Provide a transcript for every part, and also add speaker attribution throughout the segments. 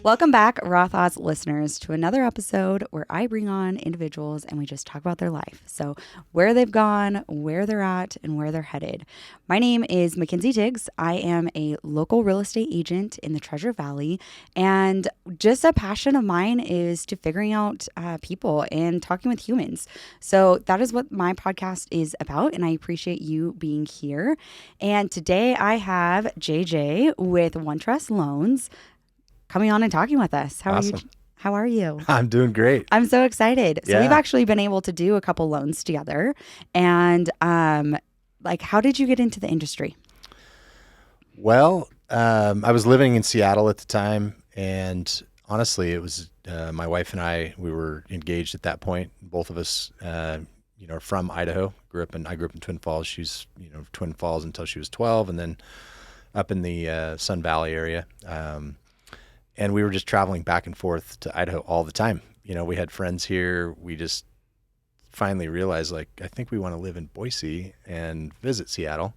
Speaker 1: Welcome back, Raw Thoughts listeners, to another episode where I bring on individuals and we just talk about their life. So, where they've gone, where they're at, and where they're headed. My name is Mackenzie Tiggs. I am a local real estate agent in the Treasure Valley. And just a passion of mine is to figuring out people and talking with humans. So, that is what my podcast is about. And I appreciate you being here. And today I have JJ with One Trust Loans coming on and talking with us. How
Speaker 2: Awesome.
Speaker 1: are you? How are you?
Speaker 2: I'm doing great.
Speaker 1: I'm so excited. So
Speaker 2: Yeah.
Speaker 1: we've actually been able to do a couple loans together. And how did you get into the industry?
Speaker 2: Well, I was living in Seattle at the time, and honestly, it was my wife and I. We were engaged at that point. Both of us, are from Idaho. I grew up in Twin Falls. She's, Twin Falls until she was 12, and then up in the Sun Valley area. And we were just traveling back and forth to Idaho all the time. We had friends here. We just finally realized, I think we want to live in Boise and visit Seattle.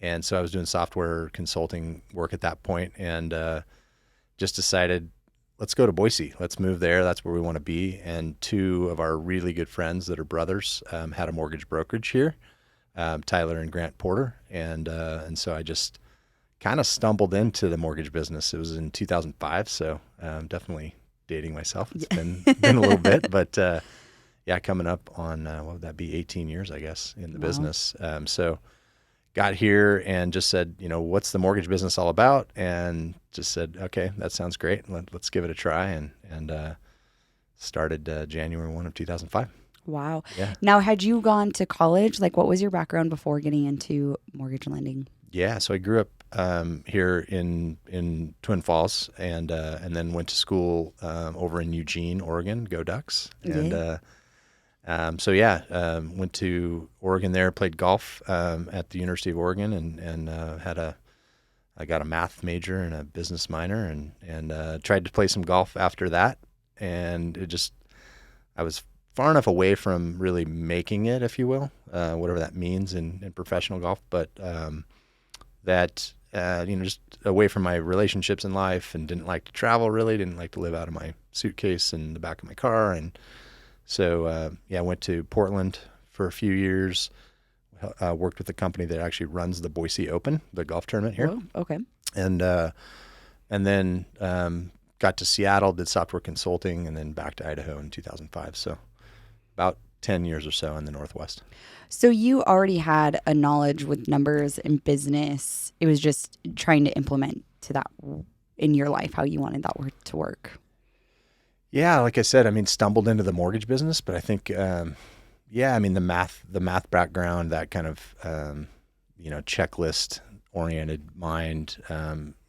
Speaker 2: And so I was doing software consulting work at that point and just decided, let's go to Boise. Let's move there. That's where we want to be. And two of our really good friends that are brothers had a mortgage brokerage here, Tyler and Grant Porter. And so I just kind of stumbled into the mortgage business. It was in 2005, so definitely dating myself. It's been a little bit, but coming up on what would that be? 18 years, I guess, in the business. So got here and just said, what's the mortgage business all about? And just said, okay, that sounds great. Let's give it a try, and started January 1 of 2005.
Speaker 1: Wow.
Speaker 2: Yeah.
Speaker 1: Now, had you gone to college? What was your background before getting into mortgage lending?
Speaker 2: Yeah, so I grew up here in Twin Falls, and then went to school over in Eugene, Oregon. Go Ducks!
Speaker 1: Yeah.
Speaker 2: And went to Oregon there. Played golf at the University of Oregon, and I got a math major and a business minor, and tried to play some golf after that. And I was far enough away from really making it, if you will, whatever that means in professional golf, but just away from my relationships in life, and didn't like to travel really, didn't like to live out of my suitcase in the back of my car. And so, I went to Portland for a few years, worked with a company that actually runs the Boise Open, the golf tournament here.
Speaker 1: Whoa, okay.
Speaker 2: And then got to Seattle, did software consulting, and then back to Idaho in 2005. So about 10 years or so in the Northwest.
Speaker 1: So you already had a knowledge with numbers and business. It was just trying to implement to that in your life, how you wanted that work to work.
Speaker 2: Yeah, like I said, stumbled into the mortgage business, but I think, the math background, that kind of, checklist oriented mind.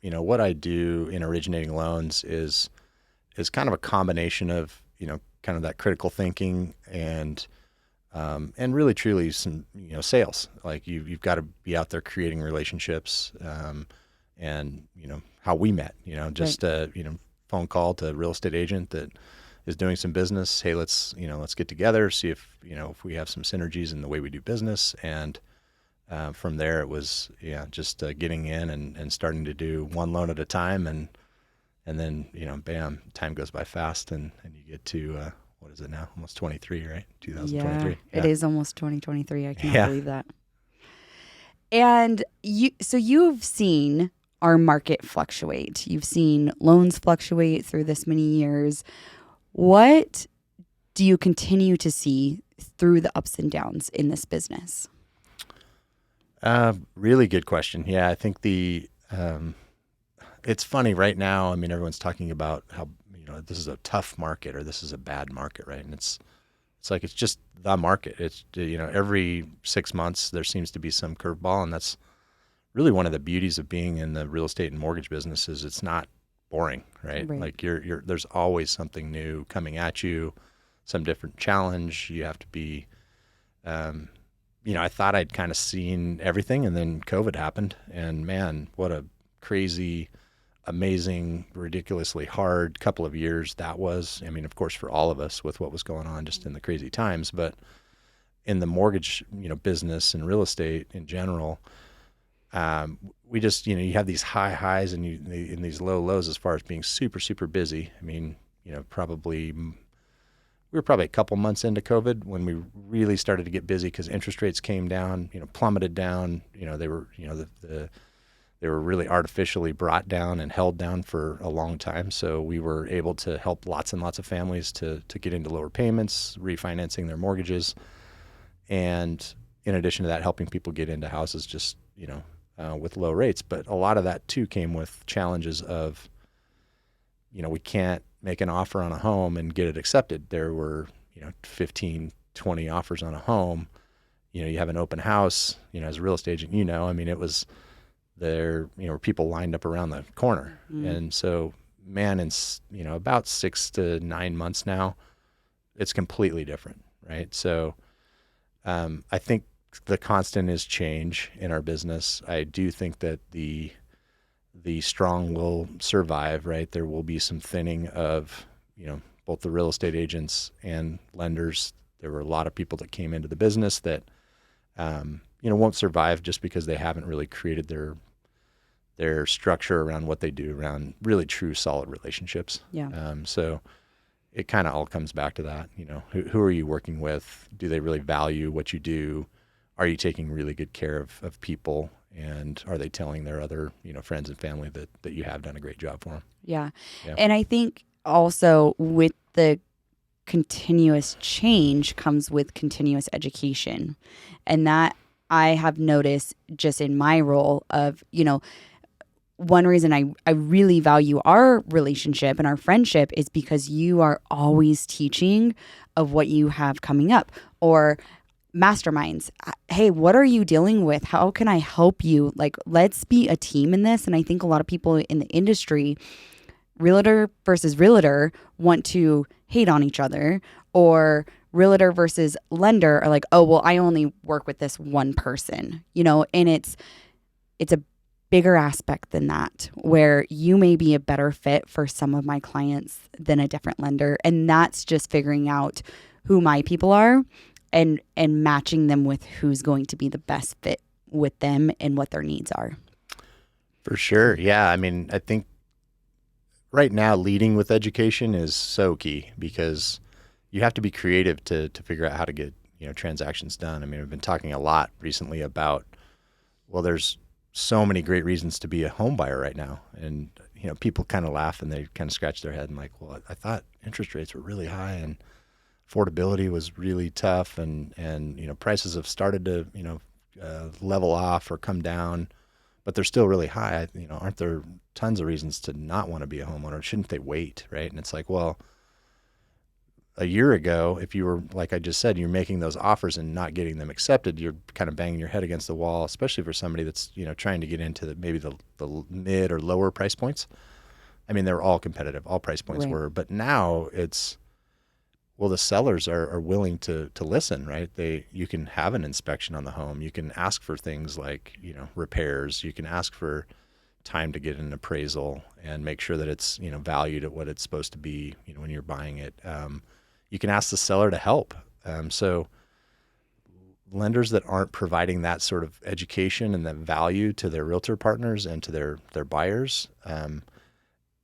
Speaker 2: What I do in originating loans is kind of a combination of, kind of that critical thinking and really truly some, sales. Like you've got to be out there creating relationships, and, how we met, just,
Speaker 1: Right.
Speaker 2: Phone call to a real estate agent that is doing some business. Hey, let's get together, see if we have some synergies in the way we do business. And from there it was, just getting in and starting to do one loan at a time. And then, bam, time goes by fast, and you get to, what is it now? Almost 23, right? 2023.
Speaker 1: Yeah, it is almost 2023. I cannot
Speaker 2: Yeah.
Speaker 1: believe that. And you've seen our market fluctuate. You've seen loans fluctuate through this many years. What do you continue to see through the ups and downs in this business?
Speaker 2: Really good question. Yeah, I think it's funny right now. Everyone's talking about how, this is a tough market or this is a bad market, right? And it's just the market. It's, every 6 months there seems to be some curveball, and that's really one of the beauties of being in the real estate and mortgage business is it's not boring, right?
Speaker 1: Right.
Speaker 2: Like there's always something new coming at you, some different challenge. You have to be, I thought I'd kind of seen everything, and then COVID happened, and man, what a crazy, amazing, ridiculously hard couple of years that was. Of course, for all of us with what was going on just in the crazy times, but in the mortgage, business and real estate in general, we just, you have these high highs and these low lows as far as being super, super busy. I mean, we were probably a couple months into COVID when we really started to get busy because interest rates came down, plummeted down. They were, they were really artificially brought down and held down for a long time. So we were able to help lots and lots of families to get into lower payments, refinancing their mortgages. And in addition to that, helping people get into houses just, with low rates. But a lot of that too came with challenges of, we can't make an offer on a home and get it accepted. There were, 15, 20 offers on a home. You have an open house, as a real estate agent, I mean, it was there, people lined up around the corner. Mm-hmm. And so, man, in, about 6 to 9 months now, it's completely different, right? So I think the constant is change in our business. I do think that the strong will survive, right? There will be some thinning of, both the real estate agents and lenders. There were a lot of people that came into the business that, won't survive just because they haven't really created their structure around what they do around really true solid relationships.
Speaker 1: Yeah.
Speaker 2: So it kind of all comes back to that, who are you working with? Do they really value what you do? Are you taking really good care of people? And are they telling their other, friends and family that you have done a great job for them?
Speaker 1: Yeah. And I think also with the continuous change comes with continuous education. And that I have noticed just in my role of, one reason I really value our relationship and our friendship is because you are always teaching of what you have coming up, or masterminds. Hey, what are you dealing with? How can I help you? Like, let's be a team in this. And I think a lot of people in the industry, realtor versus realtor, want to hate on each other, or realtor versus lender are like, oh, well, I only work with this one person, and it's a bigger aspect than that, where you may be a better fit for some of my clients than a different lender. And that's just figuring out who my people are and matching them with who's going to be the best fit with them and what their needs are.
Speaker 2: For sure. Yeah. I mean, I think right now leading with education is so key because you have to be creative to figure out how to get, transactions done. I mean, we've been talking a lot recently about, well, there's so many great reasons to be a home buyer right now. And, people kind of laugh and they kind of scratch their head and like, well, I thought interest rates were really high and affordability was really tough. And prices have started to, level off or come down, but they're still really high. Aren't there tons of reasons to not want to be a homeowner? Shouldn't they wait? Right. And it's like, well, a year ago, if you were, like I just said, you're making those offers and not getting them accepted, you're kind of banging your head against the wall, especially for somebody that's, trying to get into maybe the mid or lower price points. I mean, they're all competitive, all price points were, but now it's, well, the sellers are willing to listen, right? You can have an inspection on the home. You can ask for things like, repairs. You can ask for time to get an appraisal and make sure that it's, valued at what it's supposed to be, when you're buying it. You can ask the seller to help. So lenders that aren't providing that sort of education and that value to their realtor partners and to their buyers,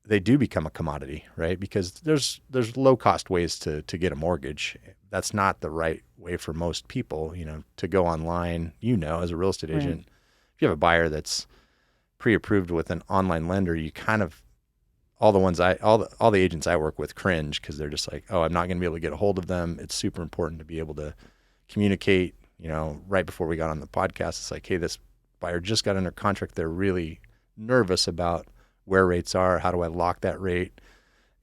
Speaker 2: they do become a commodity, right? Because there's low cost ways to get a mortgage. That's not the right way for most people, to go online, as a real estate agent. If you have a buyer that's pre-approved with an online lender, you kind of, all the agents I work with cringe because they're just like, oh, I'm not going to be able to get a hold of them. It's super important to be able to communicate. Right before we got on the podcast, it's like, hey, this buyer just got under contract. They're really nervous about where rates are. How do I lock that rate?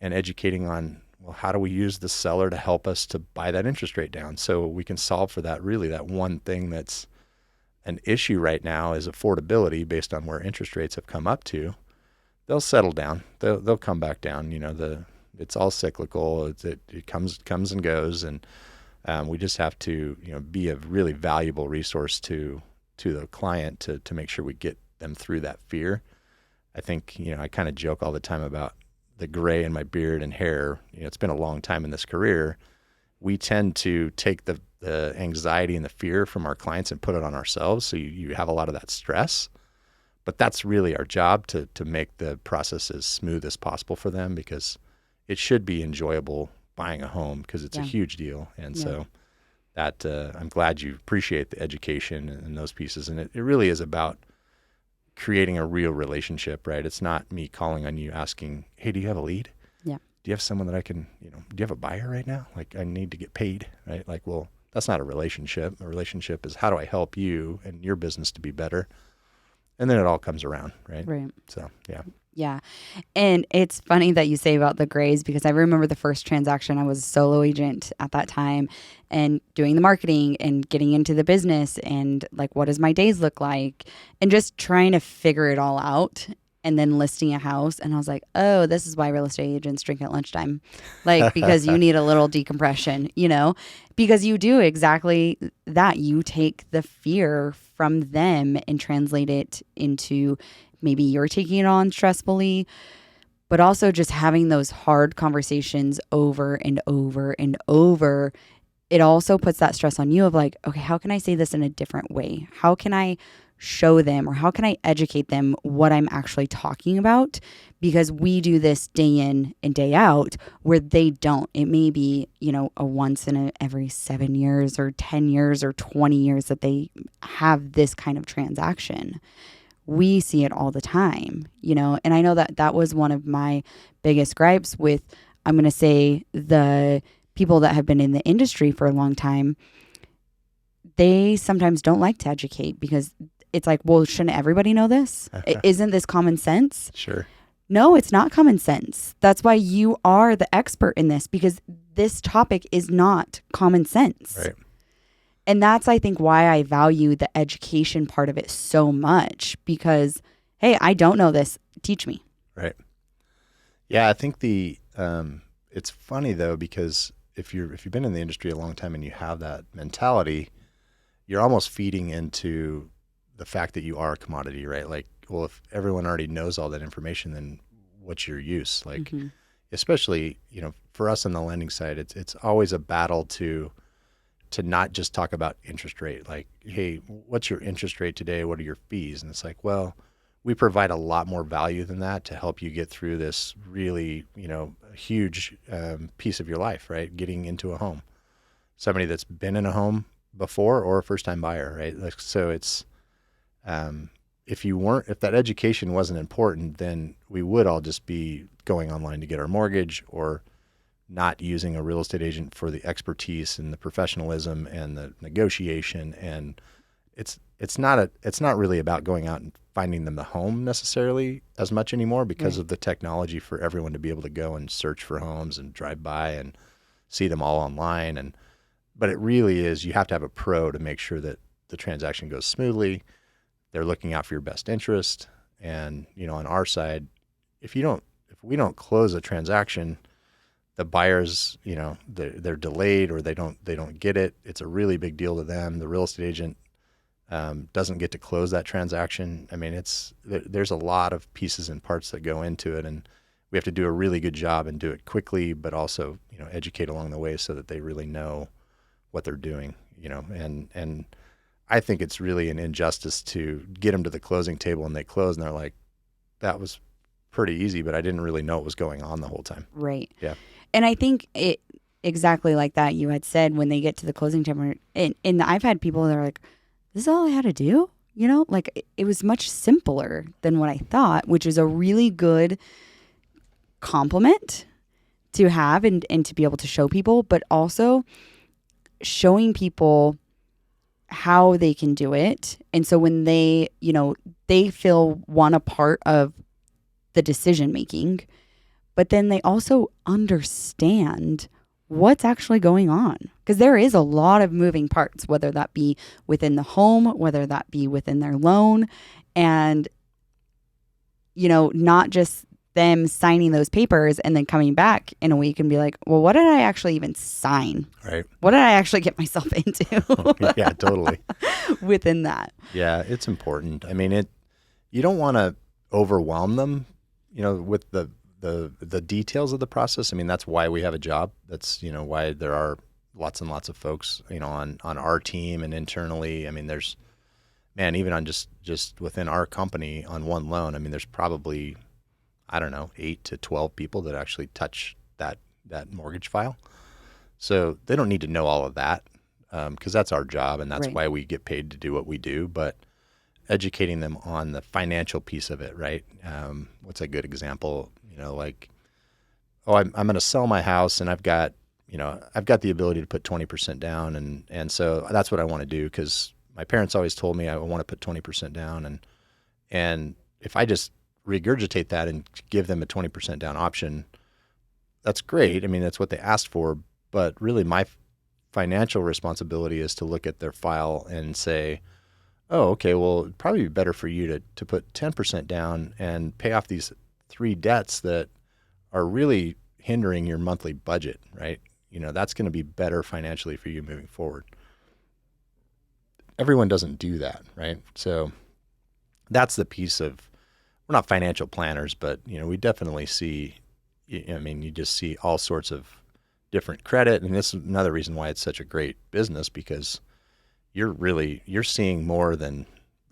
Speaker 2: And educating on, well, how do we use the seller to help us to buy that interest rate down so we can solve for that, really that one thing that's an issue right now is affordability based on where interest rates have come up to. They'll settle down. They'll come back down. It's all cyclical. It comes and goes, and we just have to be a really valuable resource to the client to make sure we get them through that fear. I think I kind of joke all the time about the gray in my beard and hair. It's been a long time in this career. We tend to take the anxiety and the fear from our clients and put it on ourselves. So you have a lot of that stress. But that's really our job to make the process as smooth as possible for them, because it should be enjoyable buying a home, because it's a huge deal. And so that I'm glad you appreciate the education and those pieces. And it really is about creating a real relationship, right? It's not me calling on you asking, hey, do you have a lead?
Speaker 1: Yeah.
Speaker 2: Do you have someone that I can, do you have a buyer right now? Like, I need to get paid, right? Like, well, that's not a relationship. A relationship is, how do I help you and your business to be better? And then it all comes around, right?
Speaker 1: Right.
Speaker 2: So, yeah.
Speaker 1: Yeah. And it's funny that you say about the grays, because I remember the first transaction. I was a solo agent at that time and doing the marketing and getting into the business and like, what does my days look like? And just trying to figure it all out and then listing a house. And I was like, oh, this is why real estate agents drink at lunchtime. Like, because you need a little decompression, because you do exactly that. You take the fear from them and translate it into, maybe you're taking it on stressfully, but also just having those hard conversations over and over and over. It also puts that stress on you of like, okay, how can I say this in a different way? How can I show them, or how can I educate them what I'm actually talking about? Because we do this day in and day out where they don't. It may be, a once in every 7 years or 10 years or 20 years that they have this kind of transaction. We see it all the time, and I know that was one of my biggest gripes with, I'm going to say, the people that have been in the industry for a long time. They sometimes don't like to educate, because it's like, well, shouldn't everybody know this? Isn't this common sense?
Speaker 2: Sure.
Speaker 1: No, it's not common sense. That's why you are the expert in this, because this topic is not common sense.
Speaker 2: Right.
Speaker 1: And that's, I think, why I value the education part of it so much, because, hey, I don't know this. Teach me.
Speaker 2: Right. Yeah, I think it's funny though, because if you've been in the industry a long time and you have that mentality, you're almost feeding into the fact that you are a commodity, right? Like, well, if everyone already knows all that information, then what's your use? Like, especially, for us on the lending side, it's always a battle to not just talk about interest rate. Like, hey, what's your interest rate today? What are your fees? And it's like, well, we provide a lot more value than that to help you get through this really, huge piece of your life, right? Getting into a home. Somebody that's been in a home before, or a first-time buyer, right? Like, so it's, if that education wasn't important, then we would all just be going online to get our mortgage, or not using a real estate agent for the expertise and the professionalism and the negotiation. And it's not really about going out and finding them the home necessarily as much anymore, because of the technology for everyone to be able to go and search for homes and drive by and see them all online. But it really is, you have to have a pro to make sure that the transaction goes smoothly. They're looking out for your best interest. And, on our side, if we don't close a transaction, the buyers, they're delayed, or they don't get it. It's a really big deal to them. The real estate agent doesn't get to close that transaction. I mean, there's a lot of pieces and parts that go into it, and we have to do a really good job and do it quickly, but also, educate along the way so that they really know what they're doing, and I think it's really an injustice to get them to the closing table and they close and they're like, that was pretty easy, but I didn't really know what was going on the whole time.
Speaker 1: Right.
Speaker 2: Yeah.
Speaker 1: And I think it exactly like that you had said, when they get to the closing table, and I've had people that are like, this is all I had to do? Like, it was much simpler than what I thought, which is a really good compliment to have and to be able to show people, but also showing people how they can do it. And so when they, they feel a part of the decision making, but then they also understand what's actually going on, because there is a lot of moving parts, whether that be within the home, whether that be within their loan, and not just them signing those papers and then coming back in a week and be like, well, what did I actually even sign?
Speaker 2: Right.
Speaker 1: What did I actually get myself into?
Speaker 2: Yeah, totally.
Speaker 1: Within that.
Speaker 2: Yeah, it's important. I mean, you don't want to overwhelm them, with the details of the process. I mean, that's why we have a job. That's, why there are lots and lots of folks, on our team and internally. I mean, there's man, even on just within our company on one loan, I mean, there's probably, I don't know, 8 to 12 people that actually touch that mortgage file. So they don't need to know all of that, because that's our job and that's
Speaker 1: Right.
Speaker 2: why we get paid to do what we do. But educating them on the financial piece of it, right? What's a good example? Like, oh, I'm going to sell my house and I've got the ability to put 20% down. And so that's what I want to do, because my parents always told me I want to put 20% down. And if I just regurgitate that and give them a 20% down option, that's great. I mean, that's what they asked for. But really, my financial responsibility is to look at their file and say, oh, okay, well, it'd probably be better for you to put 10% down and pay off these 3 debts that are really hindering your monthly budget, right? That's going to be better financially for you moving forward. Everyone doesn't do that, right? So that's the piece of, we're not financial planners, but we definitely see, I mean, you just see all sorts of different credit. And this is another reason why it's such a great business, because you're seeing more than,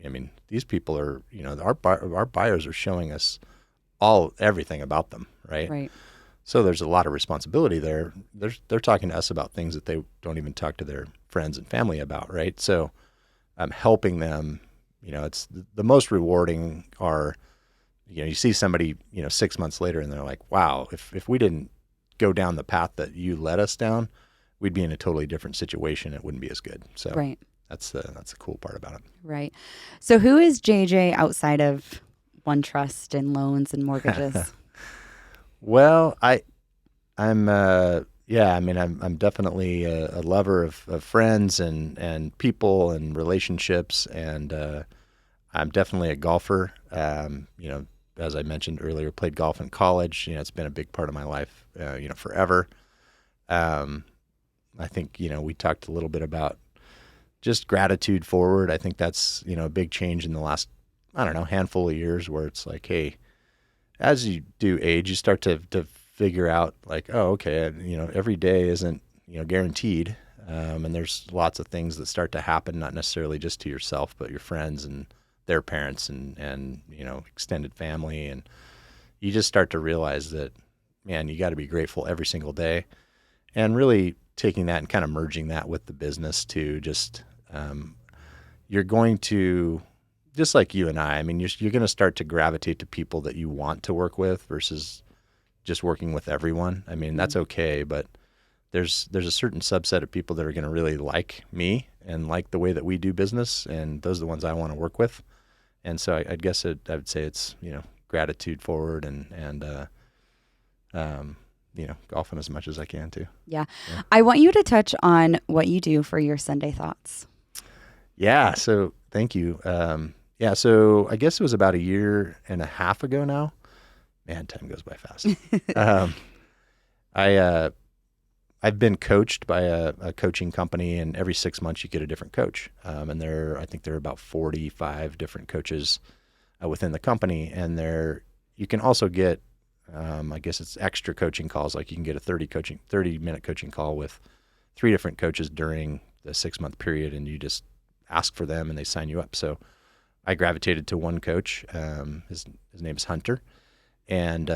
Speaker 2: I mean, these people are, our buyers are showing us everything about them, right?
Speaker 1: Right.
Speaker 2: So there's a lot of responsibility there. They're talking to us about things that they don't even talk to their friends and family about, right? So I'm helping them. It's the most rewarding are, you see somebody, 6 months later and they're like, wow, if we didn't go down the path that you led us down, we'd be in a totally different situation. It wouldn't be as good. So
Speaker 1: Right.
Speaker 2: that's the cool part about it.
Speaker 1: Right. So who is JJ outside of OneTrust and loans and mortgages?
Speaker 2: Well, I'm yeah, I mean, I'm definitely a lover of friends and people and relationships, and I'm definitely a golfer. As I mentioned earlier, played golf in college. It's been a big part of my life, forever. I think, we talked a little bit about just gratitude forward. I think that's, a big change in the last, I don't know, handful of years, where it's like, hey, as you do age, you start to figure out like, oh, okay, every day isn't, guaranteed. And there's lots of things that start to happen, not necessarily just to yourself, but your friends and their parents and extended family. And you just start to realize that, man, you got to be grateful every single day, and really taking that and kind of merging that with the business to just, you're going to, just like you and I mean, you're going to start to gravitate to people that you want to work with versus just working with everyone. I mean, that's okay, but there's a certain subset of people that are going to really like me and like the way that we do business, and those are the ones I want to work with. And so I guess I would say it's, gratitude forward and golfing as much as I can too.
Speaker 1: Yeah. I want you to touch on what you do for your Sunday thoughts.
Speaker 2: Yeah. So thank you. Yeah. So I guess it was about a year and a half ago now. Man, time goes by fast. I've been coached by a coaching company, and every 6 months you get a different coach. And I think there are about 45 different coaches within the company, and you can also get, I guess it's extra coaching calls. Like you can get a 30-minute coaching call with 3 different coaches during the 6-month period, and you just ask for them and they sign you up. So I gravitated to one coach. His name is Hunter, and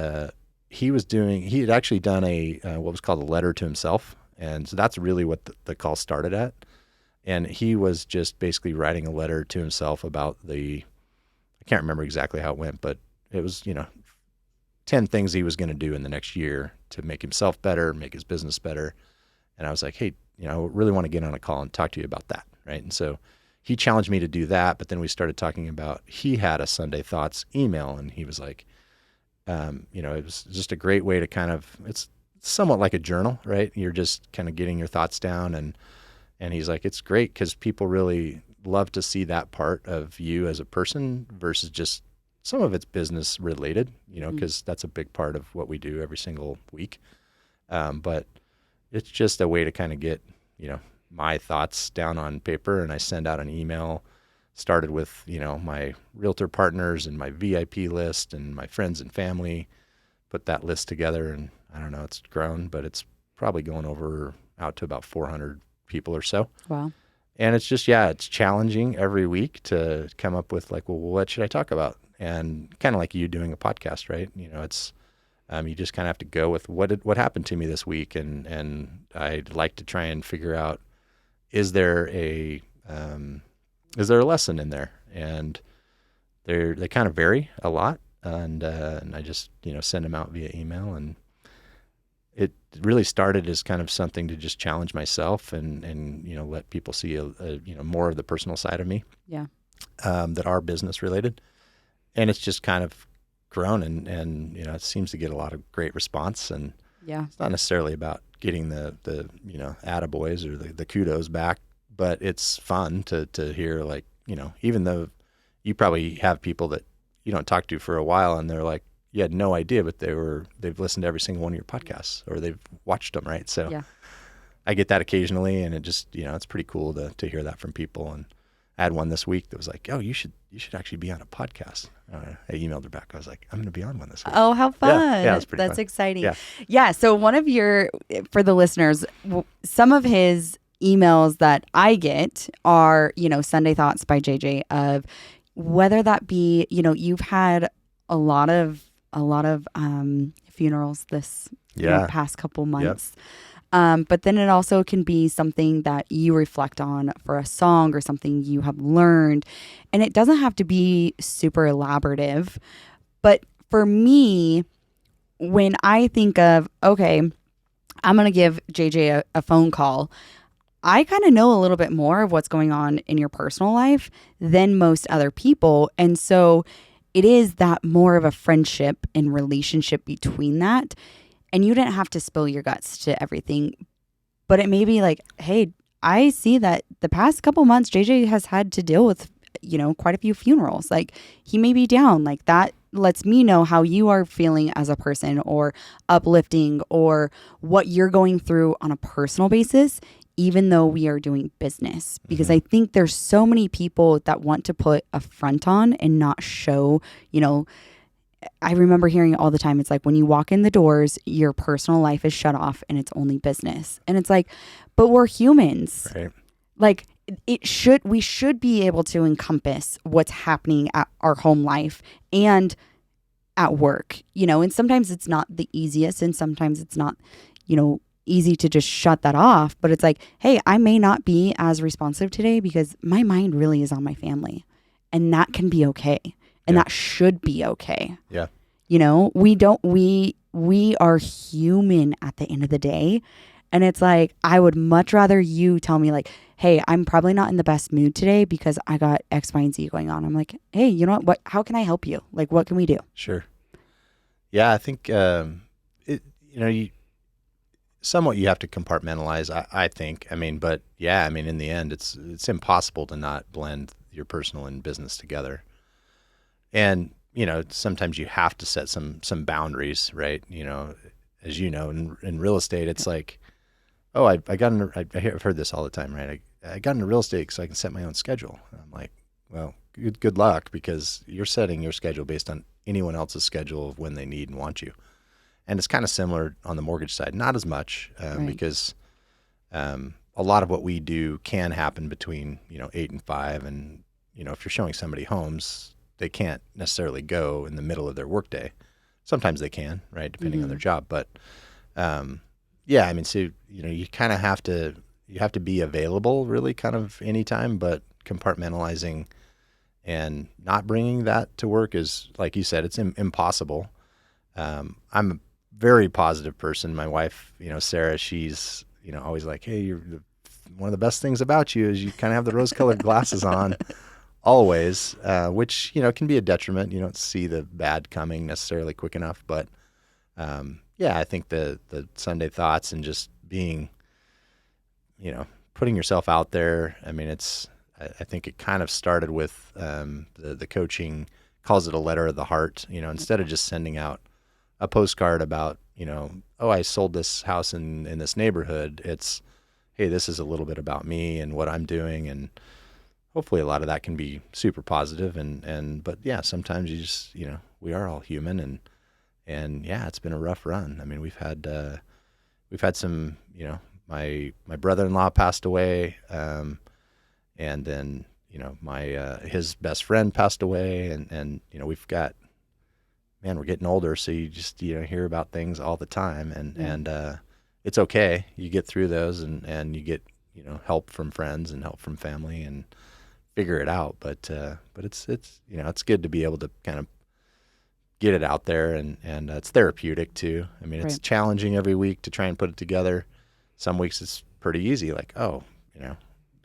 Speaker 2: he had actually done what was called a letter to himself. And so that's really what the call started at. And he was just basically writing a letter to himself about I can't remember exactly how it went, but it was, 10 things he was going to do in the next year to make himself better, make his business better. And I was like, hey, I really want to get on a call and talk to you about that. Right. And so he challenged me to do that. But then we started talking about, he had a Sunday Thoughts email, and he was like, it was just a great way to it's somewhat like a journal, right? You're just kind of getting your thoughts down, and he's like, it's great because people really love to see that part of you as a person versus just some of it's business related, because that's a big part of what we do every single week. But it's just a way to kind of get, my thoughts down on paper, and I send out an email. Started with, my realtor partners and my VIP list and my friends and family, put that list together, and I don't know, it's grown, but it's probably going out to about 400 people or so.
Speaker 1: Wow.
Speaker 2: And it's just, yeah, it's challenging every week to come up with like, well, what should I talk about? And kind of like you doing a podcast, right? It's, you just kind of have to go with what happened to me this week. And I'd like to try and figure out, is there a lesson in there? And they kind of vary a lot. And I just, send them out via email. And it really started as kind of something to just challenge myself and let people see more of the personal side of me.
Speaker 1: Yeah.
Speaker 2: That are business related. And it's just kind of grown and it seems to get a lot of great response. And
Speaker 1: Yeah.
Speaker 2: it's not necessarily about getting the attaboys or the kudos back, but it's fun to hear, like, even though you probably have people that you don't talk to for a while and they're like, you had no idea, but they've listened to every single one of your podcasts or they've watched them. Right. So
Speaker 1: Yeah.
Speaker 2: I get that occasionally, and it just, it's pretty cool to hear that from people. And I had one this week that was like, oh, you should actually be on a podcast. I emailed her back. I was like, I'm going to be on one this week.
Speaker 1: Oh, how fun.
Speaker 2: Yeah, it's pretty
Speaker 1: That's
Speaker 2: fun.
Speaker 1: exciting. Yeah. So for the listeners, some of his emails that I get are, Sunday Thoughts by JJ, of whether that be, you've had a lot of funerals this past couple months. But then it also can be something that you reflect on for a song or something you have learned. And it doesn't have to be super elaborative. But for me, when I think of, okay, I'm going to give JJ a phone call, I kind of know a little bit more of what's going on in your personal life than most other people. And so it is that more of a friendship and relationship between that. And you didn't have to spill your guts to everything, but it may be like, hey, I see that the past couple months, JJ has had to deal with, quite a few funerals. Like, he may be down. Like, that lets me know how you are feeling as a person, or uplifting, or what you're going through on a personal basis, even though we are doing business. Because I think there's so many people that want to put a front on and not show, I remember hearing it all the time. It's like, when you walk in the doors, your personal life is shut off and it's only business. And it's like, but we're humans.
Speaker 2: Right.
Speaker 1: Like, we should be able to encompass what's happening at our home life and at work, and sometimes it's not the easiest, and sometimes it's not, easy to just shut that off. But it's like, hey, I may not be as responsive today because my mind really is on my family, and that can be okay. And that should be okay.
Speaker 2: Yeah.
Speaker 1: We are human at the end of the day. And it's like, I would much rather you tell me, like, hey, I'm probably not in the best mood today because I got X, Y, and Z going on. I'm like, hey, you know what? How can I help you? Like, what can we do?
Speaker 2: Sure. Yeah, I think, somewhat you have to compartmentalize, I think. But yeah, in the end, it's impossible to not blend your personal and business together. And, sometimes you have to set some boundaries, right? As you know, in real estate, it's like, oh, I've heard this all the time, right? I got into real estate so I can set my own schedule. And I'm like, well, good luck, because you're setting your schedule based on anyone else's schedule of when they need and want you. And it's kind of similar on the mortgage side, not as much, because a lot of what we do can happen between 8 and 5, and if you're showing somebody homes, they can't necessarily go in the middle of their workday. Sometimes they can, right, depending on their job. But so you kind of have to be available really kind of anytime, but compartmentalizing and not bringing that to work is, like you said, it's impossible. I'm a very positive person. My wife, Sarah, she's always like, hey, one of the best things about you is you kind of have the rose-colored glasses on always, which can be a detriment. You don't see the bad coming necessarily quick enough. But I think the Sunday Thoughts and just being, putting yourself out there. I think it kind of started with the coaching calls it a letter of the heart. Instead of just sending out a postcard about, oh, I sold this house in this neighborhood. It's, hey, this is a little bit about me and what I'm doing. And hopefully a lot of that can be super positive. But yeah, sometimes you just, we are all human, and yeah, it's been a rough run. We've had some, my brother-in-law passed away. And then, my his best friend passed away, and we're getting older, so you just hear about things all the time, and it's okay. You get through those, and you get help from friends and help from family and figure it out. But it's good to be able to kind of get it out there, and it's therapeutic too. I mean, it's challenging every week to try and put it together. Some weeks it's pretty easy, like, oh,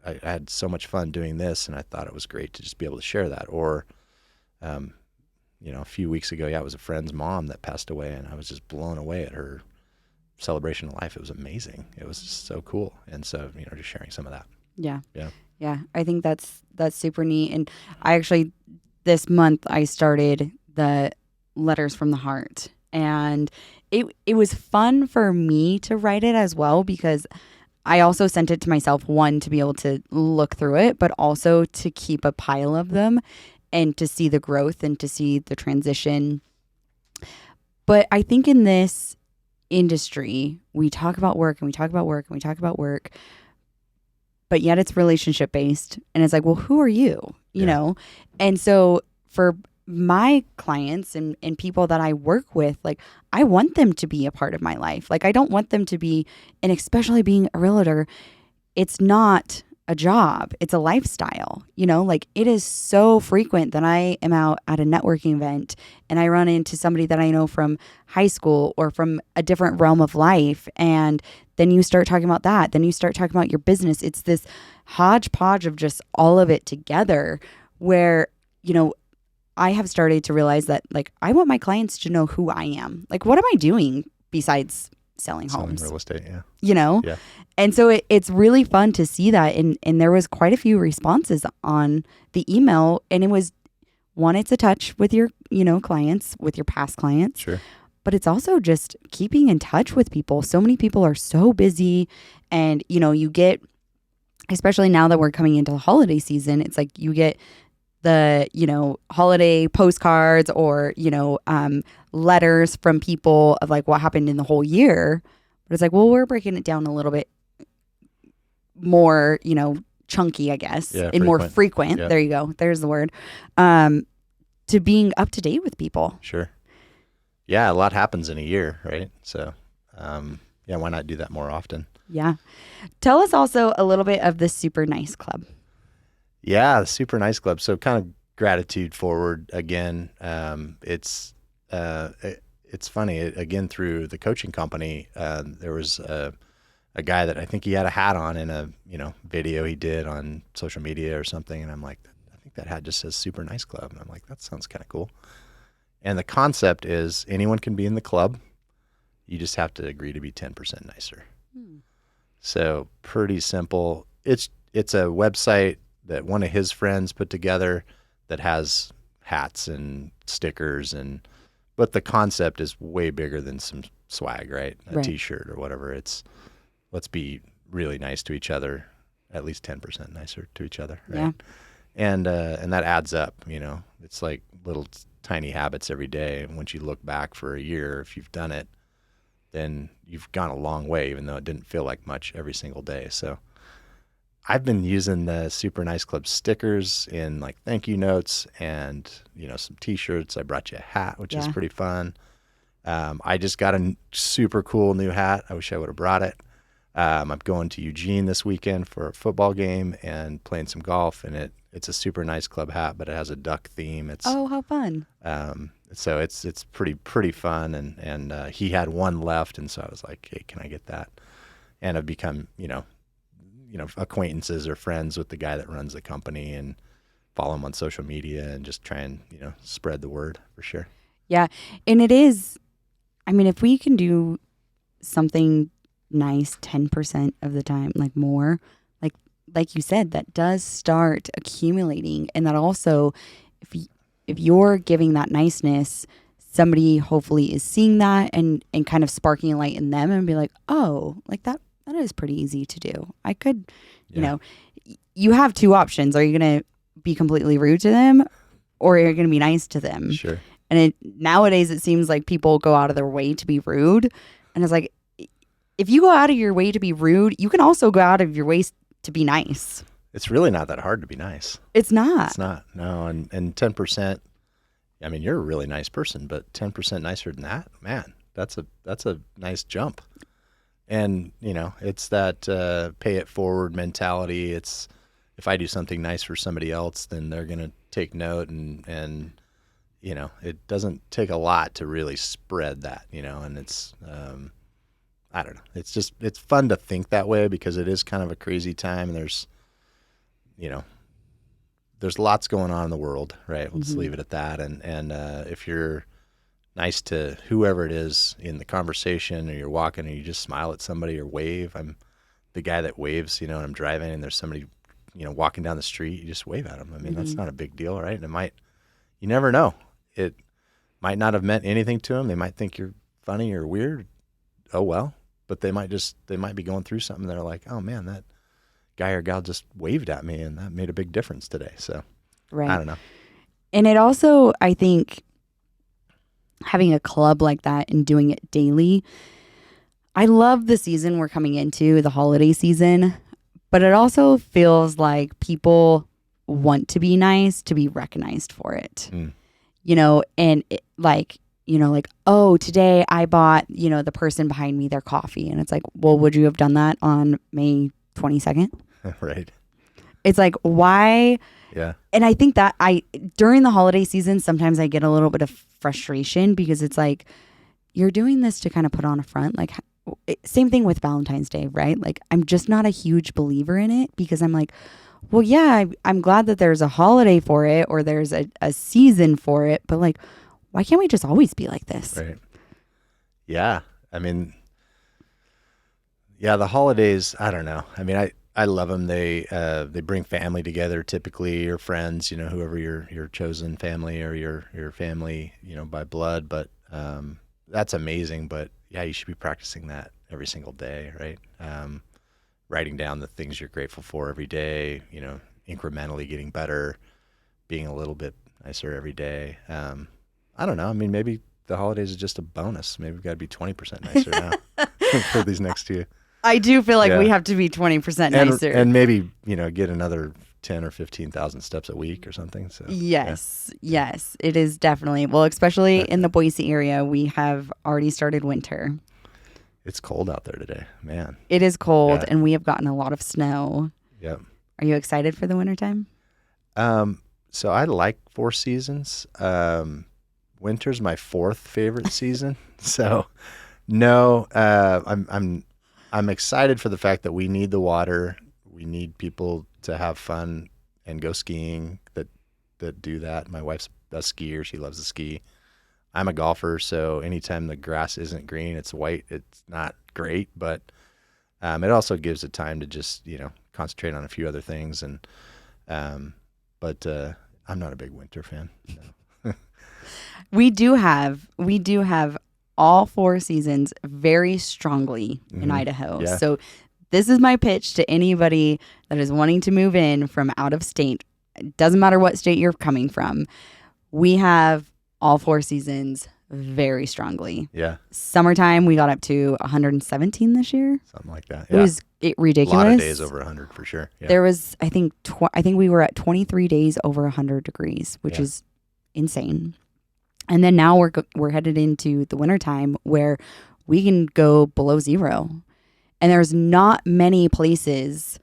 Speaker 2: I had so much fun doing this, and I thought it was great to just be able to share that. Or, a few weeks ago, it was a friend's mom that passed away, and I was just blown away at her celebration of life. It was amazing. It was just so cool. And so, just sharing some of that.
Speaker 1: Yeah.
Speaker 2: Yeah.
Speaker 1: Yeah. I think that's super neat. And I actually, this month, I started the Letters from the Heart, and it was fun for me to write it as well, because I also sent it to myself, one, to be able to look through it, but also to keep a pile of them and to see the growth and to see the transition. But I think in this industry, we talk about work and we talk about work and we talk about work, but yet it's relationship based. And it's like, well, who are you? You know? And so for my clients and people that I work with, like, I want them to be a part of my life. Like, I don't want them to be, and especially being a realtor, it's not a job, it's a lifestyle. Like, it is so frequent that I am out at a networking event and I run into somebody that I know from high school or from a different realm of life. And then you start talking about that. Then you start talking about your business. It's this hodgepodge of just all of it together where, I have started to realize that, like, I want my clients to know who I am. Like, what am I doing besides selling homes?
Speaker 2: Real estate, yeah.
Speaker 1: Yeah. And so it's really fun to see that. And there was quite a few responses on the email. And it was, one, it's a touch with your, clients, with your past clients.
Speaker 2: Sure.
Speaker 1: But it's also just keeping in touch with people. So many people are so busy. And, you get, especially now that we're coming into the holiday season, it's like you get the, holiday postcards or, letters from people of like what happened in the whole year. But it's like, well, we're breaking it down a little bit more, chunky, I guess, and more frequent. Yeah. There you go. There's the word. To being up to date with people.
Speaker 2: Sure. Yeah. A lot happens in a year, right? So, why not do that more often?
Speaker 1: Yeah. Tell us also a little bit of the Super Nice Club.
Speaker 2: Yeah, the Super Nice Club. So kind of gratitude forward again. It's funny. Again, through the coaching company, there was a guy that I think he had a hat on in a video he did on social media or something, and I'm like, I think that hat just says Super Nice Club, and I'm like, that sounds kind of cool. And the concept is anyone can be in the club. You just have to agree to be 10% nicer. So pretty simple. It's a website that one of his friends put together that has hats and stickers, but the concept is way bigger than some swag, right? A t-shirt or whatever. It's, let's be really nice to each other, at least 10% nicer to each other, right? Yeah. And that adds up, it's like little tiny habits every day. And once you look back for a year, if you've done it, then you've gone a long way, even though it didn't feel like much every single day. So I've been using the Super Nice Club stickers in like thank you notes and, some t-shirts. I brought you a hat, which is pretty fun. I just got a super cool new hat. I wish I would have brought it. I'm going to Eugene this weekend for a football game and playing some golf, and it's a Super Nice Club hat, but it has a duck theme.
Speaker 1: Oh, how fun.
Speaker 2: So it's pretty fun. And he had one left. And so I was like, hey, can I get that? And I've become, acquaintances or friends with the guy that runs the company and follow him on social media and just try and, spread the word for sure.
Speaker 1: Yeah. And it is, if we can do something nice 10% of the time, like more, like you said, that does start accumulating. And that also, if you're giving that niceness, somebody hopefully is seeing that and kind of sparking a light in them and be like, oh, like that is pretty easy to do. I could, you have two options. Are you going to be completely rude to them or are you going to be nice to them?
Speaker 2: Sure.
Speaker 1: And nowadays it seems like people go out of their way to be rude. And it's like, if you go out of your way to be rude, you can also go out of your way to be nice.
Speaker 2: It's really not that hard to be nice.
Speaker 1: It's not.
Speaker 2: It's not. No. And 10%, I mean, you're a really nice person, but 10% nicer than that, man, that's a nice jump. And, it's that pay it forward mentality. It's if I do something nice for somebody else, then they're going to take note and it doesn't take a lot to really spread that, and it's I don't know. It's fun to think that way because it is kind of a crazy time and there's lots going on in the world, right? Let's leave it at that. And if you're nice to whoever it is in the conversation, or you're walking and you just smile at somebody or wave. I'm the guy that waves, and I'm driving and there's somebody, walking down the street, you just wave at them. I mean, that's not a big deal, right? And you never know. It might not have meant anything to them. They might think you're funny or weird. Oh, well, but they might be going through something. They're like, oh man, that guy or gal just waved at me and that made a big difference today. So
Speaker 1: right.
Speaker 2: I don't know.
Speaker 1: And it also, I think, having a club like that and doing it daily, I love the season we're coming into, the holiday season, but it also feels like people want to be nice to be recognized for it. And like, oh, today I bought, the person behind me their coffee. And it's like, well, would you have done that on May 22nd?
Speaker 2: Right.
Speaker 1: It's like, why?
Speaker 2: Yeah.
Speaker 1: And I think that during the holiday season, sometimes I get a little bit of frustration because it's like, you're doing this to kind of put on a front. Like, same thing with Valentine's Day, right? Like, I'm just not a huge believer in it because I'm like, well, yeah, I'm glad that there's a holiday for it or there's a season for it. But like, why can't we just always be like this?
Speaker 2: Right. Yeah. I mean, yeah, the holidays, I don't know. I mean, I love them. They bring family together, typically your friends, whoever your chosen family or your family, by blood. But that's amazing. But yeah, you should be practicing that every single day, right? Writing down the things you're grateful for every day, incrementally getting better, being a little bit nicer every day. I don't know. I mean, maybe the holidays is just a bonus. Maybe we've got to be 20% nicer now for these next two.
Speaker 1: I do feel like we have to be 20% nicer.
Speaker 2: And maybe, get another 10 or 15,000 steps a week or something. So
Speaker 1: yes, it is definitely. Well, especially in the Boise area, we have already started winter.
Speaker 2: It's cold out there today, man.
Speaker 1: It is cold, and we have gotten a lot of snow.
Speaker 2: Yep.
Speaker 1: Are you excited for the wintertime?
Speaker 2: So I like 4 seasons. Winter's my 4th favorite season. So no, I'm excited for the fact that we need the water. We need people to have fun and go skiing that do that. My wife's a skier. She loves to ski. I'm a golfer, so anytime the grass isn't green, it's white, it's not great, but it also gives it time to just, concentrate on a few other things. And but I'm not a big winter fan. No.
Speaker 1: We do have all 4 seasons very strongly in Idaho.
Speaker 2: Yeah.
Speaker 1: So this is my pitch to anybody that is wanting to move in from out of state. It doesn't matter what state you're coming from. We have all 4 seasons very strongly.
Speaker 2: Yeah.
Speaker 1: Summertime, we got up to 117 this year.
Speaker 2: Something like that.
Speaker 1: Yeah. It was ridiculous.
Speaker 2: A lot of days over 100 for sure. Yeah.
Speaker 1: There was, I think we were at 23 days over 100 degrees, which is insane. And then now we're headed into the wintertime where we can go below 0. And there's not many places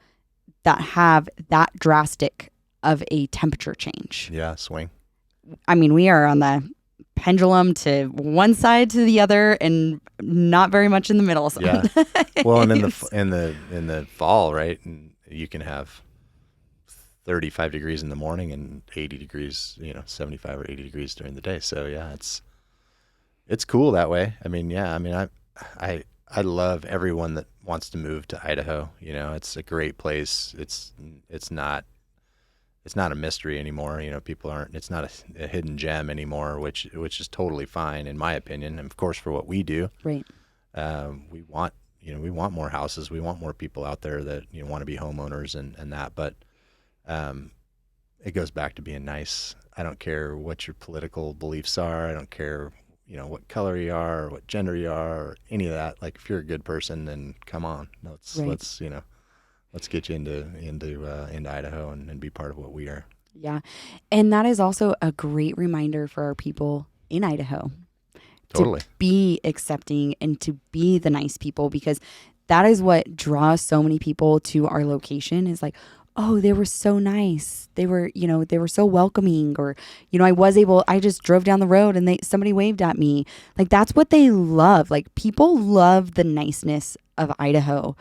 Speaker 1: that have that drastic of a temperature change.
Speaker 2: Yeah, swing.
Speaker 1: I mean, we are on the pendulum to one side to the other and not very much in the middle.
Speaker 2: Yeah. Well, and in the fall, right? And you can have 35 degrees in the morning and 80 degrees, 75 or 80 degrees during the day. So yeah, it's cool that way. I mean, yeah, I mean, I love everyone that wants to move to Idaho. It's a great place. It's not a mystery anymore. People aren't, it's not a hidden gem anymore, which is totally fine in my opinion. And of course for what we do,
Speaker 1: right.
Speaker 2: We want more houses. We want more people out there that, want to be homeowners and that, but, it goes back to being nice. I don't care what your political beliefs are. I don't care, what color you are or what gender you are or any of that. Like if you're a good person, then come on, let's let's get you into Idaho and be part of what we are.
Speaker 1: Yeah. And that is also a great reminder for our people in Idaho
Speaker 2: Totally.
Speaker 1: to be accepting and to be the nice people, because that is what draws so many people to our location is like, oh, they were so nice. They were, they were so welcoming, or, I just drove down the road and somebody waved at me. Like, that's what they love. Like, people love the niceness of Idaho.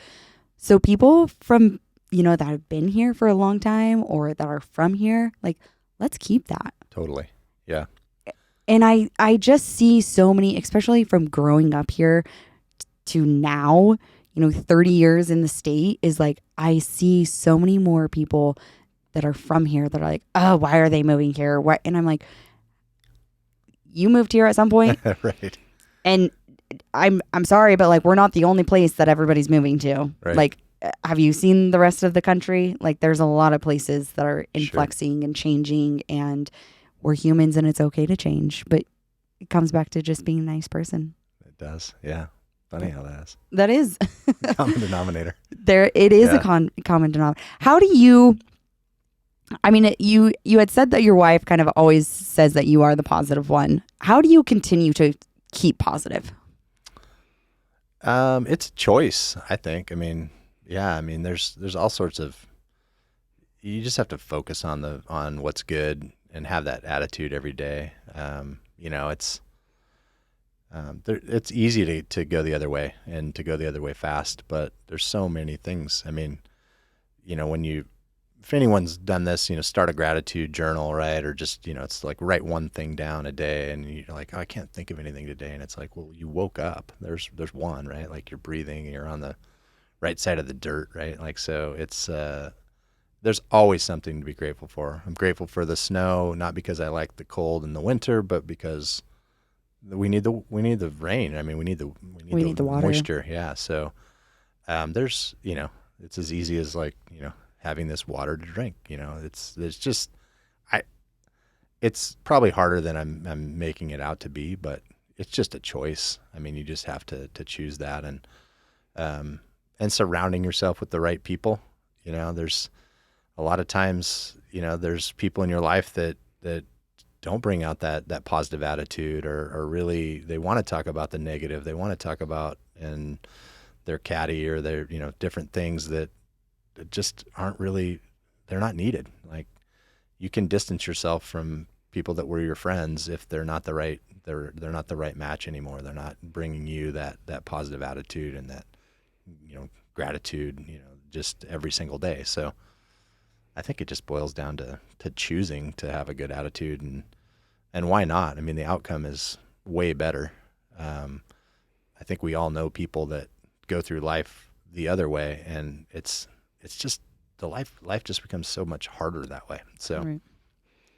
Speaker 1: So people from, that have been here for a long time or that are from here, like, let's keep that.
Speaker 2: Totally. Yeah.
Speaker 1: And I just see so many, especially from growing up here to now, 30 years in the state, is like, I see so many more people that are from here that are like, oh, why are they moving here? What? And I'm like, you moved here at some point.
Speaker 2: Right.
Speaker 1: And I'm sorry, but like, we're not the only place that everybody's moving to.
Speaker 2: Right.
Speaker 1: Like, have you seen the rest of the country? Like, there's a lot of places that are inflexing
Speaker 2: Sure.
Speaker 1: and changing, and we're humans and it's okay to change. But it comes back to just being a nice person.
Speaker 2: It does. Yeah. Funny how that is.
Speaker 1: That is
Speaker 2: Common denominator.
Speaker 1: It is a common denominator. How do you, you had said that your wife kind of always says that you are the positive one. How do you continue to keep positive?
Speaker 2: It's a choice, I think. There's all sorts of, you just have to focus on what's good and have that attitude every day. It's easy to go the other way and to go the other way fast, but there's so many things. If anyone's done this, start a gratitude journal, right? Or just, it's like write one thing down a day and you're like, oh, I can't think of anything today. And it's like, well, you woke up. There's one, right? Like, you're breathing, you're on the right side of the dirt, right? Like, so it's, there's always something to be grateful for. I'm grateful for the snow, not because I like the cold in the winter, but because we need the rain. We need the
Speaker 1: water.
Speaker 2: moisture. Yeah. So, there's, it's as easy as like, having this water to drink, it's probably harder than I'm making it out to be, but it's just a choice. You just have to choose that, and surrounding yourself with the right people. There's a lot of times, there's people in your life that don't bring out that positive attitude, or really they want to talk about the negative. They want to talk about, and they're catty, or they're, different things that just aren't really, they're not needed. Like, you can distance yourself from people that were your friends if they're not the right, they're not the right match anymore. They're not bringing you that positive attitude and that, gratitude, just every single day. So I think it just boils down to choosing to have a good attitude, and why not? The outcome is way better. I think we all know people that go through life the other way, and it's just the life just becomes so much harder that way. So
Speaker 1: right.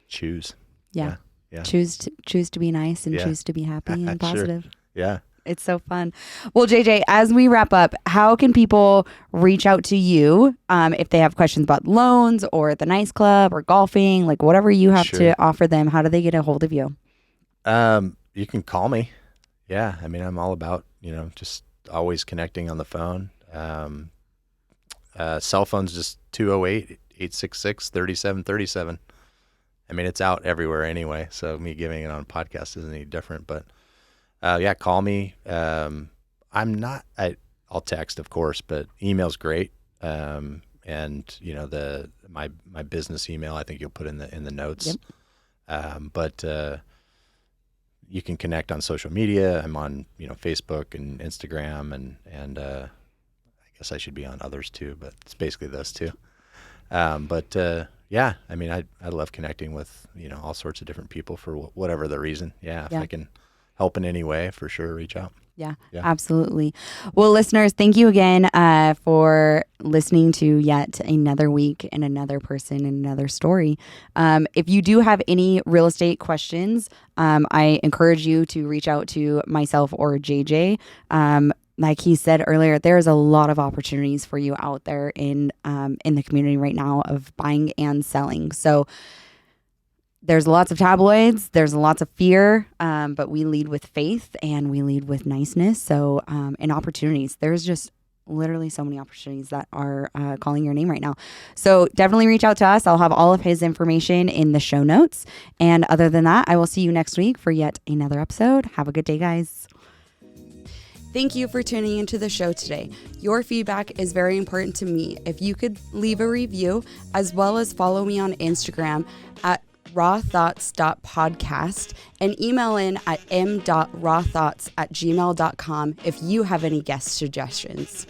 Speaker 2: Choose.
Speaker 1: Yeah.
Speaker 2: Yeah.
Speaker 1: Choose to be nice and choose to be happy and positive.
Speaker 2: Sure. Yeah.
Speaker 1: It's so fun. Well, JJ, as we wrap up, how can people reach out to you if they have questions about loans or the Nice Club or golfing, like whatever you have to offer them? How do they get a hold of you?
Speaker 2: You can call me. Yeah. I'm all about, just always connecting on the phone. Cell phone's just 208-866-3737. It's out everywhere anyway, so me giving it on a podcast isn't any different. But call me. I'll text, of course, but email's great. And my business email, I think you'll put in the notes. Yep. But you can connect on social media. I'm on Facebook and Instagram, and I guess I should be on others too, but it's basically those two. I love connecting with, all sorts of different people for whatever the reason. If I can help in any way, for sure, reach out.
Speaker 1: Yeah, absolutely. Well, listeners, thank you again for listening to yet another week and another person and another story. If you do have any real estate questions, I encourage you to reach out to myself or JJ. Like he said earlier, there's a lot of opportunities for you out there in the community right now of buying and selling. So there's lots of tabloids, there's lots of fear, but we lead with faith and we lead with niceness. So and opportunities. There's just literally so many opportunities that are calling your name right now. So definitely reach out to us. I'll have all of his information in the show notes. And other than that, I will see you next week for yet another episode. Have a good day, guys. Thank you for tuning into the show today. Your feedback is very important to me. If you could leave a review, as well as follow me on Instagram at rawthoughts.podcast and email in at m.rawthoughts@gmail.com if you have any guest suggestions.